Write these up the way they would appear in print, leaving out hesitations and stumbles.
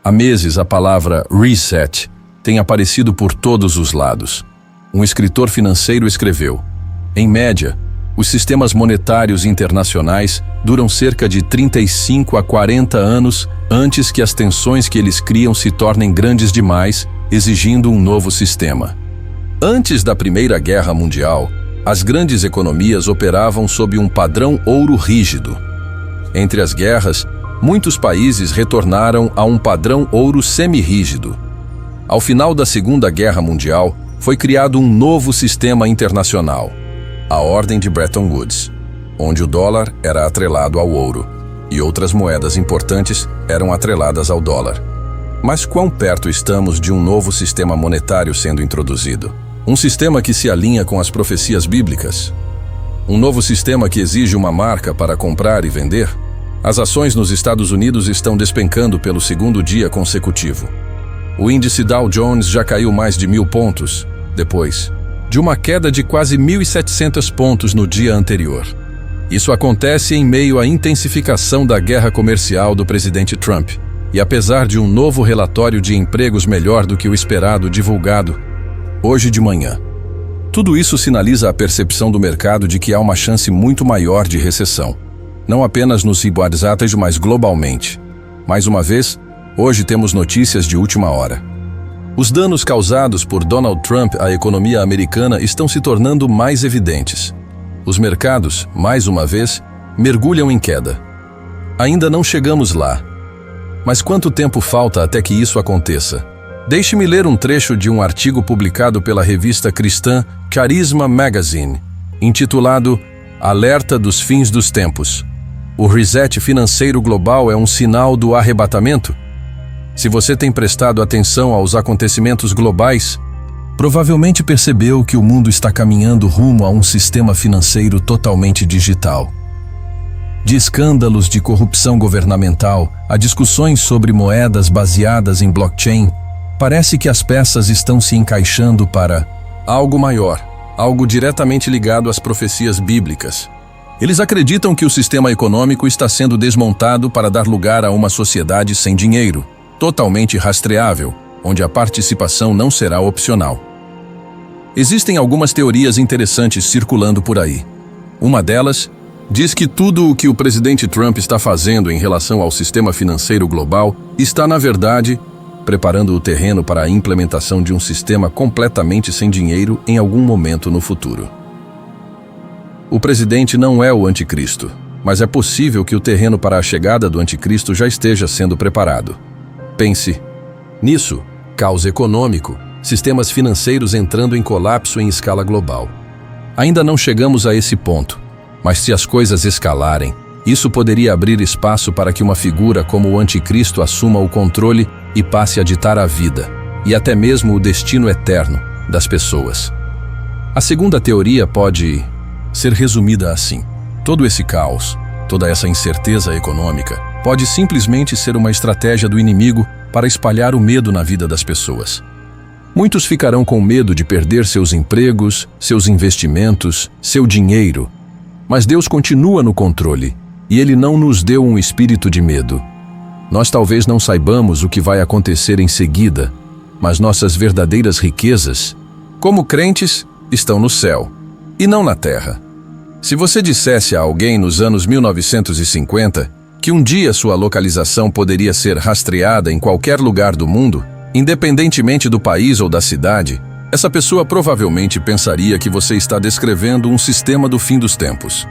Há meses, a palavra reset tem aparecido por todos os lados. Um escritor financeiro escreveu: em média, os sistemas monetários internacionais duram cerca de 35 a 40 anos antes que as tensões que eles criam se tornem grandes demais, exigindo um novo sistema. Antes da Primeira Guerra Mundial, as grandes economias operavam sob um padrão ouro rígido. Entre as guerras, muitos países retornaram a um padrão ouro semi-rígido. Ao final da Segunda Guerra Mundial, foi criado um novo sistema internacional, a Ordem de Bretton Woods, onde o dólar era atrelado ao ouro e outras moedas importantes eram atreladas ao dólar. Mas quão perto estamos de um novo sistema monetário sendo introduzido? Um sistema que se alinha com as profecias bíblicas? Um novo sistema que exige uma marca para comprar e vender? As ações nos Estados Unidos estão despencando pelo segundo dia consecutivo. O índice Dow Jones já caiu mais de 1.000 pontos, depois de uma queda de quase 1.700 pontos no dia anterior. Isso acontece em meio à intensificação da guerra comercial do presidente Trump, e apesar de um novo relatório de empregos melhor do que o esperado divulgado hoje de manhã. Tudo isso sinaliza a percepção do mercado de que há uma chance muito maior de recessão, não apenas nos cibernéticos, mas globalmente. Mais uma vez, hoje temos notícias de última hora. Os danos causados por Donald Trump à economia americana estão se tornando mais evidentes. Os mercados, mais uma vez, mergulham em queda. Ainda não chegamos lá. Mas quanto tempo falta até que isso aconteça? Deixe-me ler um trecho de um artigo publicado pela revista cristã Charisma Magazine, intitulado Alerta dos Fins dos Tempos. O reset financeiro global é um sinal do arrebatamento? Se você tem prestado atenção aos acontecimentos globais, provavelmente percebeu que o mundo está caminhando rumo a um sistema financeiro totalmente digital. De escândalos de corrupção governamental a discussões sobre moedas baseadas em blockchain, parece que as peças estão se encaixando para algo maior, algo diretamente ligado às profecias bíblicas. Eles acreditam que o sistema econômico está sendo desmontado para dar lugar a uma sociedade sem dinheiro, totalmente rastreável, onde a participação não será opcional. Existem algumas teorias interessantes circulando por aí. Uma delas diz que tudo o que o presidente Trump está fazendo em relação ao sistema financeiro global está, na verdade, preparando o terreno para a implementação de um sistema completamente sem dinheiro em algum momento no futuro. O presidente não é o anticristo, mas é possível que o terreno para a chegada do anticristo já esteja sendo preparado. Pense nisso: caos econômico, sistemas financeiros entrando em colapso em escala global. Ainda não chegamos a esse ponto, mas se as coisas escalarem, isso poderia abrir espaço para que uma figura como o anticristo assuma o controle e passe a ditar a vida, e até mesmo o destino eterno, das pessoas. A segunda teoria pode ser resumida assim: todo esse caos, toda essa incerteza econômica, pode simplesmente ser uma estratégia do inimigo para espalhar o medo na vida das pessoas. Muitos ficarão com medo de perder seus empregos, seus investimentos, seu dinheiro. Mas Deus continua no controle, e Ele não nos deu um espírito de medo. Nós talvez não saibamos o que vai acontecer em seguida, mas nossas verdadeiras riquezas, como crentes, estão no céu, e não na terra. Se você dissesse a alguém nos anos 1950 que um dia sua localização poderia ser rastreada em qualquer lugar do mundo, independentemente do país ou da cidade, essa pessoa provavelmente pensaria que você está descrevendo um sistema do fim dos tempos.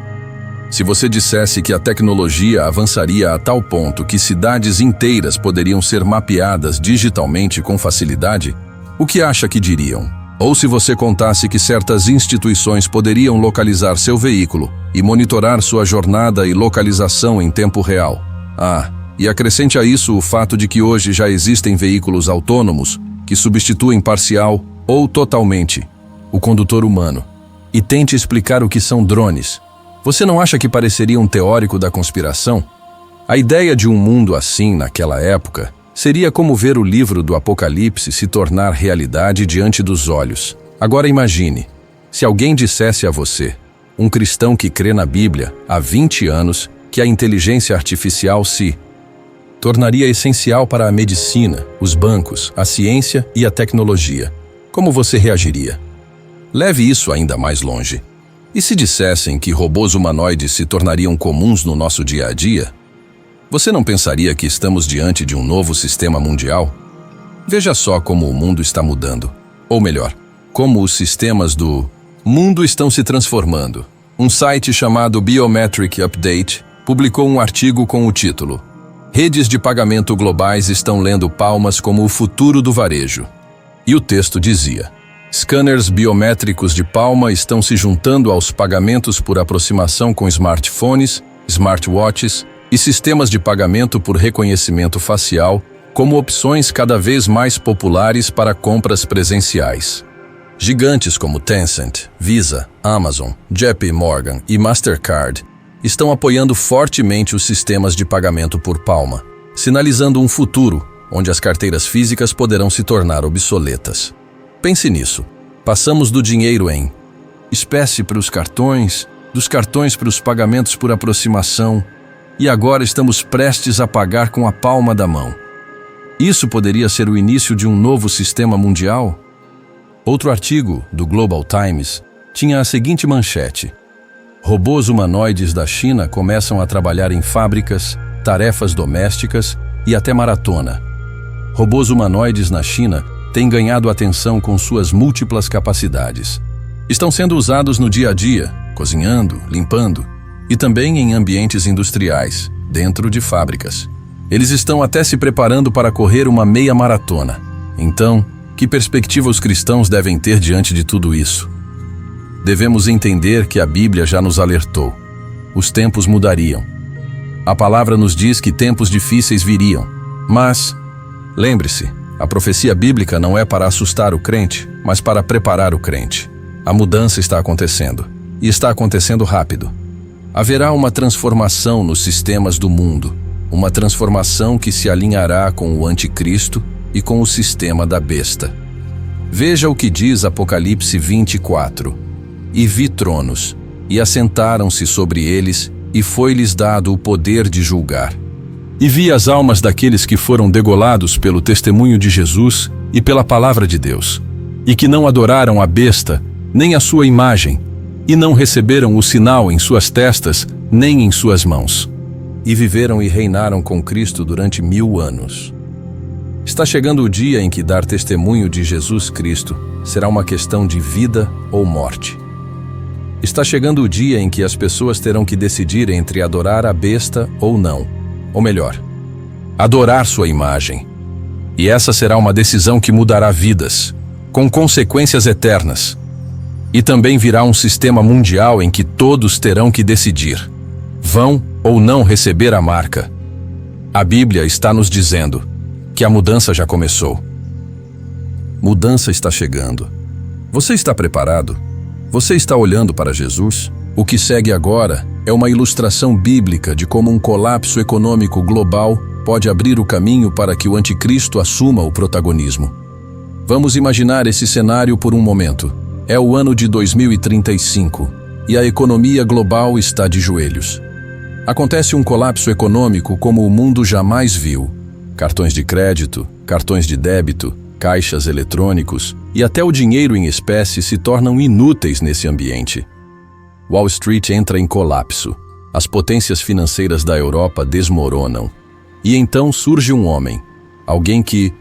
Se você dissesse que a tecnologia avançaria a tal ponto que cidades inteiras poderiam ser mapeadas digitalmente com facilidade, o que acha que diriam? Ou se você contasse que certas instituições poderiam localizar seu veículo e monitorar sua jornada e localização em tempo real. E acrescente a isso o fato de que hoje já existem veículos autônomos que substituem parcial ou totalmente o condutor humano. E tente explicar o que são drones. Você não acha que pareceria um teórico da conspiração? A ideia de um mundo assim naquela época seria como ver o livro do Apocalipse se tornar realidade diante dos olhos. Agora imagine, se alguém dissesse a você, um cristão que crê na Bíblia há 20 anos, que a inteligência artificial se tornaria essencial para a medicina, os bancos, a ciência e a tecnologia. Como você reagiria? Leve isso ainda mais longe. E se dissessem que robôs humanoides se tornariam comuns no nosso dia a dia? Você não pensaria que estamos diante de um novo sistema mundial? Veja só como o mundo está mudando. Ou melhor, como os sistemas do mundo estão se transformando. Um site chamado Biometric Update publicou um artigo com o título "Redes de pagamento globais estão lendo palmas como o futuro do varejo". E o texto dizia: scanners biométricos de palma estão se juntando aos pagamentos por aproximação com smartphones, smartwatches e sistemas de pagamento por reconhecimento facial como opções cada vez mais populares para compras presenciais. Gigantes como Tencent, Visa, Amazon, JP Morgan e Mastercard estão apoiando fortemente os sistemas de pagamento por palma, sinalizando um futuro onde as carteiras físicas poderão se tornar obsoletas. Pense nisso. Passamos do dinheiro em espécie para os cartões, dos cartões para os pagamentos por aproximação, e agora estamos prestes a pagar com a palma da mão. Isso poderia ser o início de um novo sistema mundial? Outro artigo, do Global Times, tinha a seguinte manchete: robôs humanoides da China começam a trabalhar em fábricas, tarefas domésticas e até maratona. Robôs humanoides na China têm ganhado atenção com suas múltiplas capacidades. Estão sendo usados no dia a dia, cozinhando, limpando, e também em ambientes industriais, dentro de fábricas. Eles estão até se preparando para correr uma meia maratona. Então, que perspectiva os cristãos devem ter diante de tudo isso? Devemos entender que a Bíblia já nos alertou. Os tempos mudariam. A palavra nos diz que tempos difíceis viriam. Mas, lembre-se, a profecia bíblica não é para assustar o crente, mas para preparar o crente. A mudança está acontecendo. E está acontecendo rápido. Haverá uma transformação nos sistemas do mundo. Uma transformação que se alinhará com o anticristo e com o sistema da besta. Veja o que diz Apocalipse 24. E vi tronos, e assentaram-se sobre eles, e foi-lhes dado o poder de julgar. E vi as almas daqueles que foram degolados pelo testemunho de Jesus e pela palavra de Deus, e que não adoraram a besta, nem a sua imagem, e não receberam o sinal em suas testas, nem em suas mãos. E viveram e reinaram com Cristo durante 1000 anos. Está chegando o dia em que dar testemunho de Jesus Cristo será uma questão de vida ou morte. Está chegando o dia em que as pessoas terão que decidir entre adorar a besta ou não. Ou melhor, adorar sua imagem. E essa será uma decisão que mudará vidas, com consequências eternas. E também virá um sistema mundial em que todos terão que decidir: vão ou não receber a marca. A Bíblia está nos dizendo que a mudança já começou. Mudança está chegando. Você está preparado? Você está olhando para Jesus? O que segue agora é uma ilustração bíblica de como um colapso econômico global pode abrir o caminho para que o anticristo assuma o protagonismo. Vamos imaginar esse cenário por um momento. É o ano de 2035 e a economia global está de joelhos. Acontece um colapso econômico como o mundo jamais viu. Cartões de crédito, cartões de débito, caixas eletrônicos e até o dinheiro em espécie se tornam inúteis nesse ambiente. Wall Street entra em colapso. As potências financeiras da Europa desmoronam. E então surge um homem, alguém que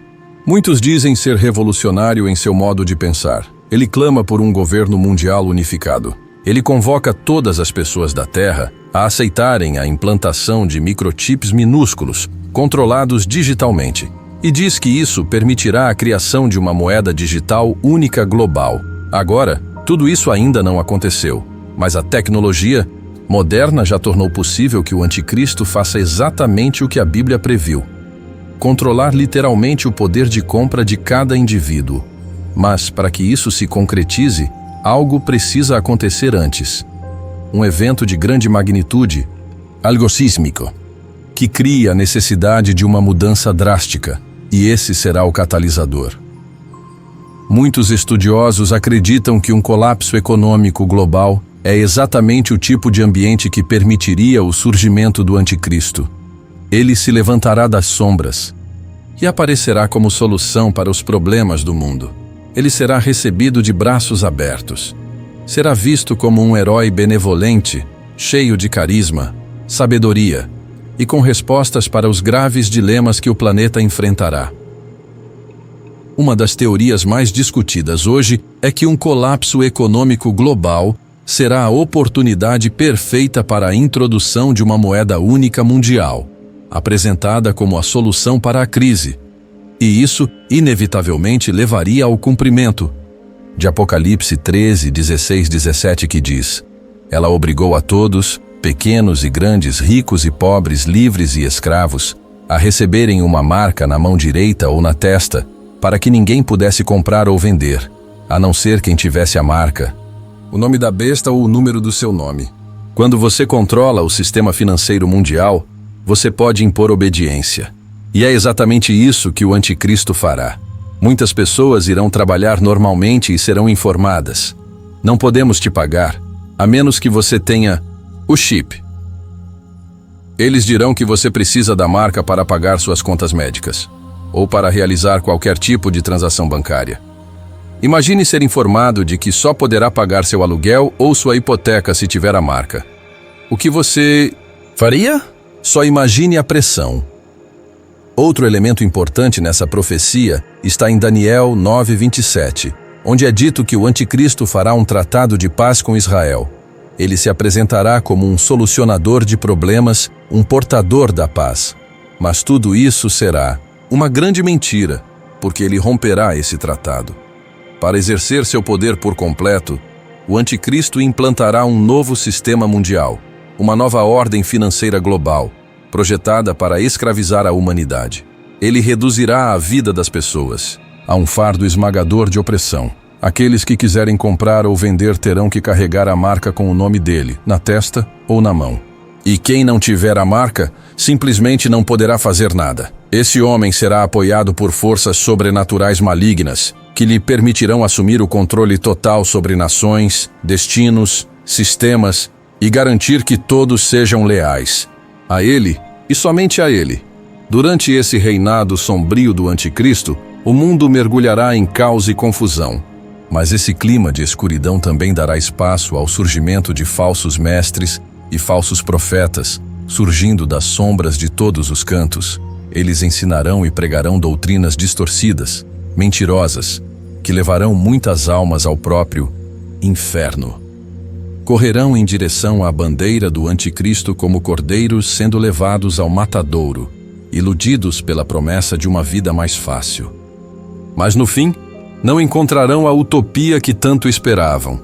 muitos dizem ser revolucionário em seu modo de pensar. Ele clama por um governo mundial unificado. Ele convoca todas as pessoas da Terra a aceitarem a implantação de microchips minúsculos, controlados digitalmente, e diz que isso permitirá a criação de uma moeda digital única global. Agora, tudo isso ainda não aconteceu, mas a tecnologia moderna já tornou possível que o anticristo faça exatamente o que a Bíblia previu: controlar literalmente o poder de compra de cada indivíduo. Mas, para que isso se concretize, algo precisa acontecer antes. Um evento de grande magnitude, algo sísmico, que cria a necessidade de uma mudança drástica, e esse será o catalisador. Muitos estudiosos acreditam que um colapso econômico global é exatamente o tipo de ambiente que permitiria o surgimento do anticristo. Ele se levantará das sombras e aparecerá como solução para os problemas do mundo. Ele será recebido de braços abertos. Será visto como um herói benevolente, cheio de carisma, sabedoria e com respostas para os graves dilemas que o planeta enfrentará. Uma das teorias mais discutidas hoje é que um colapso econômico global será a oportunidade perfeita para a introdução de uma moeda única mundial, apresentada como a solução para a crise. E isso, inevitavelmente, levaria ao cumprimento de Apocalipse 13, 16, 17, que diz: Ela obrigou a todos, pequenos e grandes, ricos e pobres, livres e escravos, a receberem uma marca na mão direita ou na testa, para que ninguém pudesse comprar ou vender, a não ser quem tivesse a marca, o nome da besta ou o número do seu nome. Quando você controla o sistema financeiro mundial, você pode impor obediência. E é exatamente isso que o anticristo fará. Muitas pessoas irão trabalhar normalmente e serão informadas: não podemos te pagar, a menos que você tenha o chip. Eles dirão que você precisa da marca para pagar suas contas médicas ou para realizar qualquer tipo de transação bancária. Imagine ser informado de que só poderá pagar seu aluguel ou sua hipoteca se tiver a marca. O que você faria? Só imagine a pressão. Outro elemento importante nessa profecia está em Daniel 9:27, onde é dito que o anticristo fará um tratado de paz com Israel. Ele se apresentará como um solucionador de problemas, um portador da paz. Mas tudo isso será uma grande mentira, porque ele romperá esse tratado. Para exercer seu poder por completo, o anticristo implantará um novo sistema mundial, uma nova ordem financeira global, projetada para escravizar a humanidade. Ele reduzirá a vida das pessoas a um fardo esmagador de opressão. Aqueles que quiserem comprar ou vender terão que carregar a marca com o nome dele, na testa ou na mão. E quem não tiver a marca, simplesmente não poderá fazer nada. Esse homem será apoiado por forças sobrenaturais malignas, que lhe permitirão assumir o controle total sobre nações, destinos, sistemas e garantir que todos sejam leais a ele e somente a ele. Durante esse reinado sombrio do anticristo, o mundo mergulhará em caos e confusão. Mas esse clima de escuridão também dará espaço ao surgimento de falsos mestres e falsos profetas, surgindo das sombras de todos os cantos. Eles ensinarão e pregarão doutrinas distorcidas, mentirosas, que levarão muitas almas ao próprio inferno. Correrão em direção à bandeira do anticristo como cordeiros sendo levados ao matadouro, iludidos pela promessa de uma vida mais fácil. Mas no fim, não encontrarão a utopia que tanto esperavam.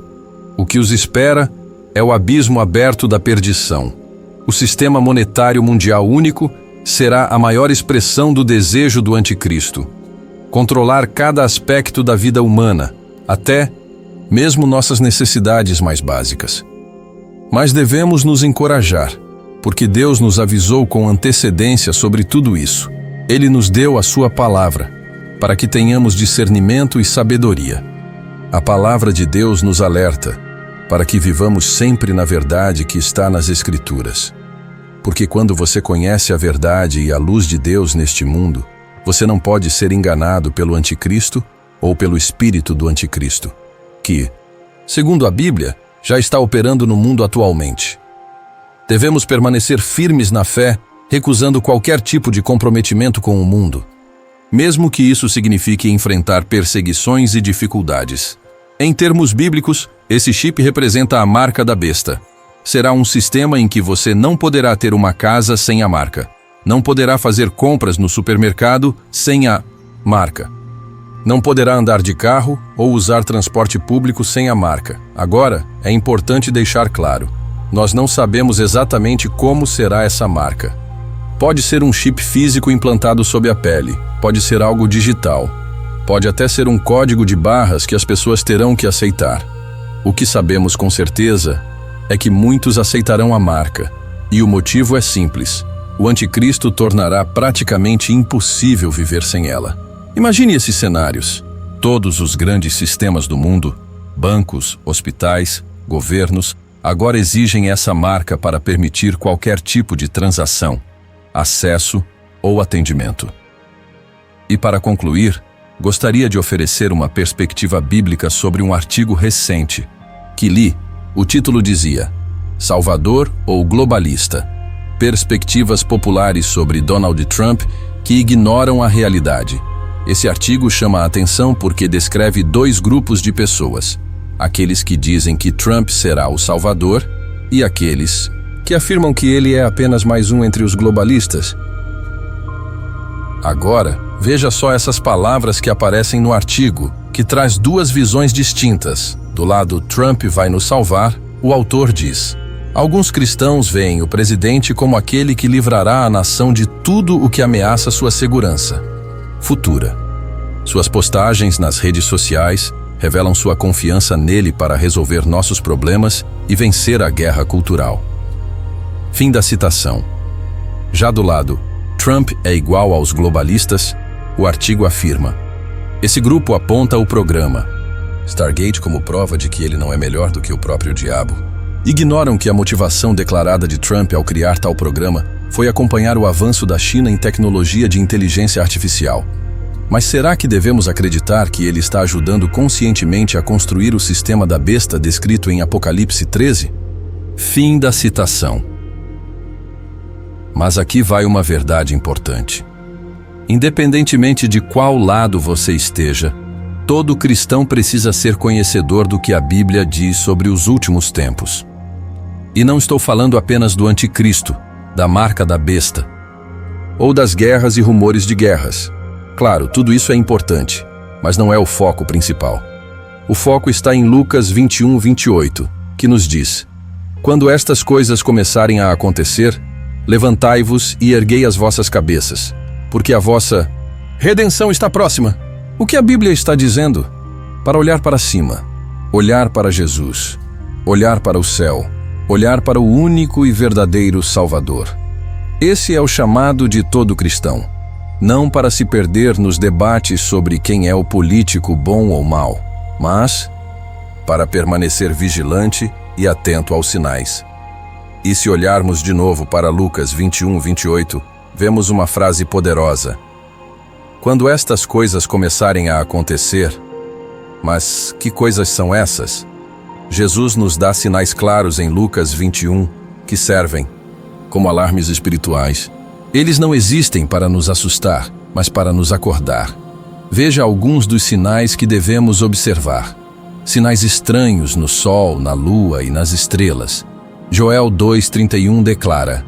O que os espera é o abismo aberto da perdição. O sistema monetário mundial único será a maior expressão do desejo do anticristo. Controlar cada aspecto da vida humana, até mesmo nossas necessidades mais básicas. Mas devemos nos encorajar, porque Deus nos avisou com antecedência sobre tudo isso. Ele nos deu a sua palavra, para que tenhamos discernimento e sabedoria. A palavra de Deus nos alerta, para que vivamos sempre na verdade que está nas Escrituras. Porque quando você conhece a verdade e a luz de Deus neste mundo, você não pode ser enganado pelo anticristo ou pelo espírito do anticristo, que, segundo a Bíblia, já está operando no mundo atualmente. Devemos permanecer firmes na fé, recusando qualquer tipo de comprometimento com o mundo, mesmo que isso signifique enfrentar perseguições e dificuldades. Em termos bíblicos, esse chip representa a marca da besta. Será um sistema em que você não poderá ter uma casa sem a marca. Não poderá fazer compras no supermercado sem a marca. Não poderá andar de carro ou usar transporte público sem a marca. Agora, é importante deixar claro, nós não sabemos exatamente como será essa marca. Pode ser um chip físico implantado sob a pele, pode ser algo digital, pode até ser um código de barras que as pessoas terão que aceitar. O que sabemos com certeza é que muitos aceitarão a marca, e o motivo é simples. O anticristo tornará praticamente impossível viver sem ela. Imagine esses cenários. Todos os grandes sistemas do mundo, bancos, hospitais, governos, agora exigem essa marca para permitir qualquer tipo de transação. acesso ou atendimento. E para concluir, gostaria de oferecer uma perspectiva bíblica sobre um artigo recente que li. O título dizia: Salvador ou globalista? Perspectivas populares sobre Donald Trump que ignoram a realidade. Esse artigo chama a atenção porque descreve dois grupos de pessoas: aqueles que dizem que Trump será o Salvador e aqueles que afirmam que ele é apenas mais um entre os globalistas. Agora, veja só essas palavras que aparecem no artigo, que traz duas visões distintas. Do lado Trump vai nos salvar, o autor diz: alguns cristãos veem o presidente como aquele que livrará a nação de tudo o que ameaça sua segurança futura. Suas postagens nas redes sociais revelam sua confiança nele para resolver nossos problemas e vencer a guerra cultural. Fim da citação. Já do lado Trump é igual aos globalistas, o artigo afirma: esse grupo aponta o programa Stargate como prova de que ele não é melhor do que o próprio diabo. Ignoram que a motivação declarada de Trump ao criar tal programa foi acompanhar o avanço da China em tecnologia de inteligência artificial. Mas será que devemos acreditar que ele está ajudando conscientemente a construir o sistema da besta descrito em Apocalipse 13? Fim da citação. Mas aqui vai uma verdade importante. Independentemente de qual lado você esteja, todo cristão precisa ser conhecedor do que a Bíblia diz sobre os últimos tempos. E não estou falando apenas do anticristo, da marca da besta, ou das guerras e rumores de guerras. Claro, tudo isso é importante, mas não é o foco principal. O foco está em Lucas 21:28, que nos diz: quando estas coisas começarem a acontecer, levantai-vos e erguei as vossas cabeças, porque a vossa redenção está próxima. O que a Bíblia está dizendo? Para olhar para cima, olhar para Jesus, olhar para o céu, olhar para o único e verdadeiro Salvador. Esse é o chamado de todo cristão, não para se perder nos debates sobre quem é o político bom ou mau, mas para permanecer vigilante e atento aos sinais. E se olharmos de novo para Lucas 21:28, vemos uma frase poderosa: quando estas coisas começarem a acontecer. Mas que coisas são essas? Jesus nos dá sinais claros em Lucas 21 que servem como alarmes espirituais. Eles não existem para nos assustar, mas para nos acordar. Veja alguns dos sinais que devemos observar. Sinais estranhos no sol, na lua e nas estrelas. Joel 2:31 declara: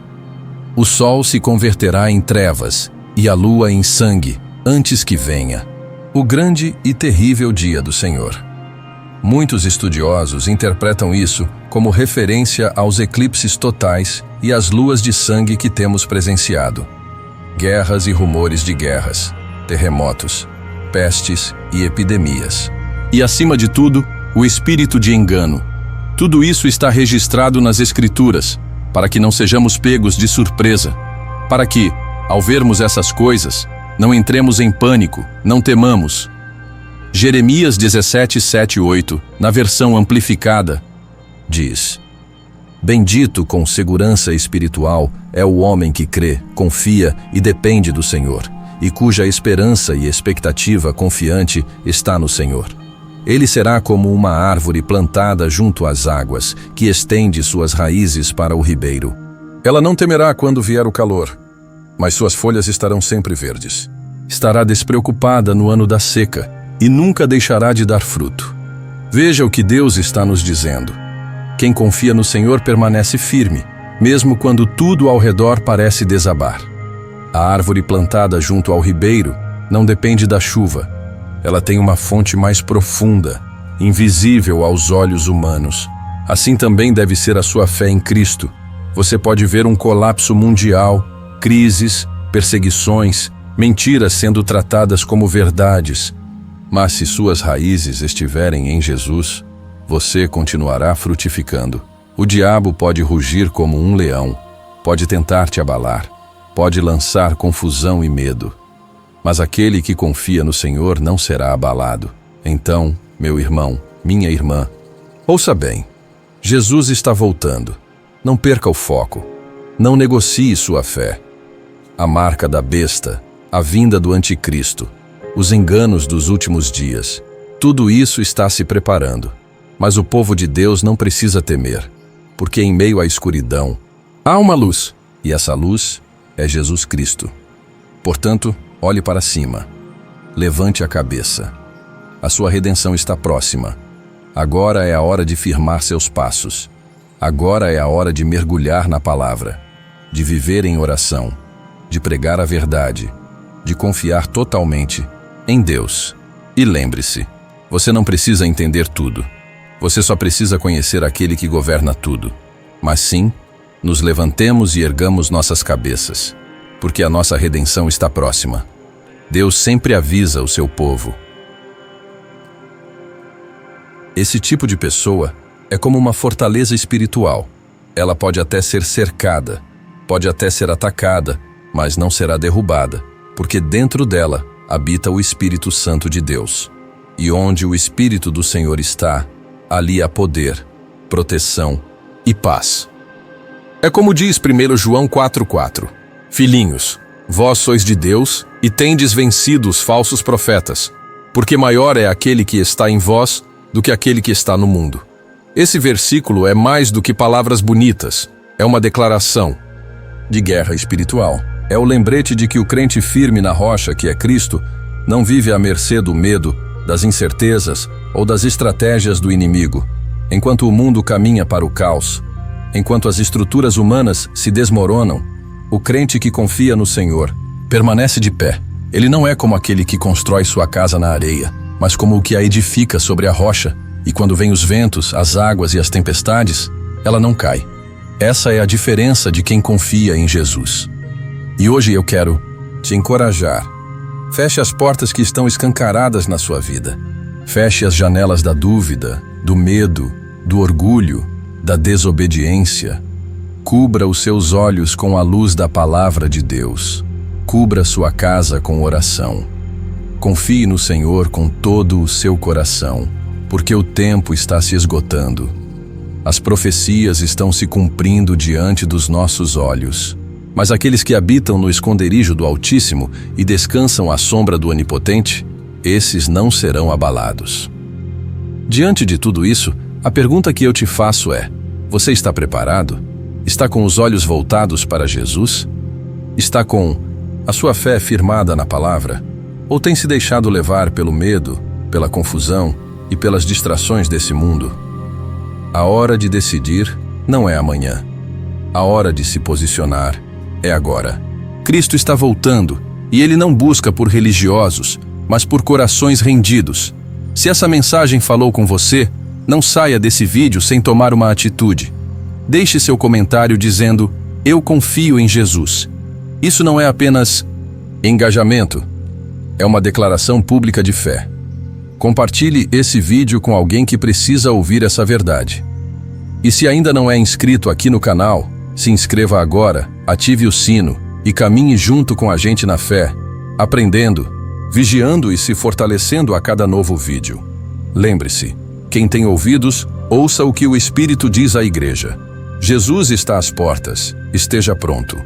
o sol se converterá em trevas e a lua em sangue, antes que venha o grande e terrível dia do Senhor. Muitos estudiosos interpretam isso como referência aos eclipses totais e às luas de sangue que temos presenciado. Guerras e rumores de guerras, terremotos, pestes e epidemias. E, acima de tudo, o espírito de engano. Tudo isso está registrado nas Escrituras, para que não sejamos pegos de surpresa, para que, ao vermos essas coisas, não entremos em pânico, não temamos. Jeremias 17:7-8, na versão amplificada, diz: bendito com segurança espiritual é o homem que crê, confia e depende do Senhor, e cuja esperança e expectativa confiante está no Senhor. Ele será como uma árvore plantada junto às águas, que estende suas raízes para o ribeiro. Ela não temerá quando vier o calor, mas suas folhas estarão sempre verdes. Estará despreocupada no ano da seca e nunca deixará de dar fruto. Veja o que Deus está nos dizendo. Quem confia no Senhor permanece firme, mesmo quando tudo ao redor parece desabar. A árvore plantada junto ao ribeiro não depende da chuva. Ela tem uma fonte mais profunda, invisível aos olhos humanos. Assim também deve ser a sua fé em Cristo. Você pode ver um colapso mundial, crises, perseguições, mentiras sendo tratadas como verdades. Mas se suas raízes estiverem em Jesus, você continuará frutificando. O diabo pode rugir como um leão, pode tentar te abalar, pode lançar confusão e medo. Mas aquele que confia no Senhor não será abalado. Então, meu irmão, minha irmã, ouça bem. Jesus está voltando. Não perca o foco. Não negocie sua fé. a marca da besta, a vinda do anticristo, os enganos dos últimos dias. Tudo isso está se preparando. Mas o povo de Deus não precisa temer, porque em meio à escuridão há uma luz, e essa luz é Jesus Cristo. Portanto, olhe para cima. Levante a cabeça. A sua redenção está próxima. Agora é a hora de firmar seus passos. Agora é a hora de mergulhar na palavra, de viver em oração, de pregar a verdade, de confiar totalmente em Deus. E lembre-se, você não precisa entender tudo. Você só precisa conhecer aquele que governa tudo. Mas sim, nos levantemos e ergamos nossas cabeças, porque a nossa redenção está próxima. Deus sempre avisa o seu povo. Esse tipo de pessoa é como uma fortaleza espiritual. Ela pode até ser cercada, pode até ser atacada, mas não será derrubada, porque dentro dela habita o Espírito Santo de Deus. E onde o Espírito do Senhor está, ali há poder, proteção e paz. É como diz 1 João 4,4: Filhinhos, vós sois de Deus e tendes vencido os falsos profetas, porque maior é aquele que está em vós do que aquele que está no mundo. Esse versículo é mais do que palavras bonitas, é uma declaração de guerra espiritual. É o lembrete de que o crente firme na rocha, que é Cristo, não vive à mercê do medo, das incertezas ou das estratégias do inimigo, enquanto o mundo caminha para o caos, enquanto as estruturas humanas se desmoronam. O crente que confia no Senhor permanece de pé. Ele não é como aquele que constrói sua casa na areia, mas como o que a edifica sobre a rocha, e quando vêm os ventos, as águas e as tempestades, ela não cai. Essa é a diferença de quem confia em Jesus. E hoje eu quero te encorajar. Feche as portas que estão escancaradas na sua vida. Feche as janelas da dúvida, do medo, do orgulho, da desobediência. Cubra os seus olhos com a luz da palavra de Deus. Cubra sua casa com oração. Confie no Senhor com todo o seu coração, porque o tempo está se esgotando. As profecias estão se cumprindo diante dos nossos olhos. Mas aqueles que habitam no esconderijo do Altíssimo e descansam à sombra do Onipotente, esses não serão abalados. Diante de tudo isso, a pergunta que eu te faço é: você está preparado? Está com os olhos voltados para Jesus? Está com a sua fé firmada na palavra? Ou tem se deixado levar pelo medo, pela confusão e pelas distrações desse mundo? A hora de decidir não é amanhã. A hora de se posicionar é agora. Cristo está voltando e Ele não busca por religiosos, mas por corações rendidos. Se essa mensagem falou com você, não saia desse vídeo sem tomar uma atitude. Deixe seu comentário dizendo: eu confio em Jesus. Isso não é apenas engajamento, é uma declaração pública de fé. Compartilhe esse vídeo com alguém que precisa ouvir essa verdade. E se ainda não é inscrito aqui no canal, se inscreva agora, ative o sino e caminhe junto com a gente na fé, aprendendo, vigiando e se fortalecendo a cada novo vídeo. Lembre-se, quem tem ouvidos, ouça o que o Espírito diz à igreja. Jesus está às portas, esteja pronto.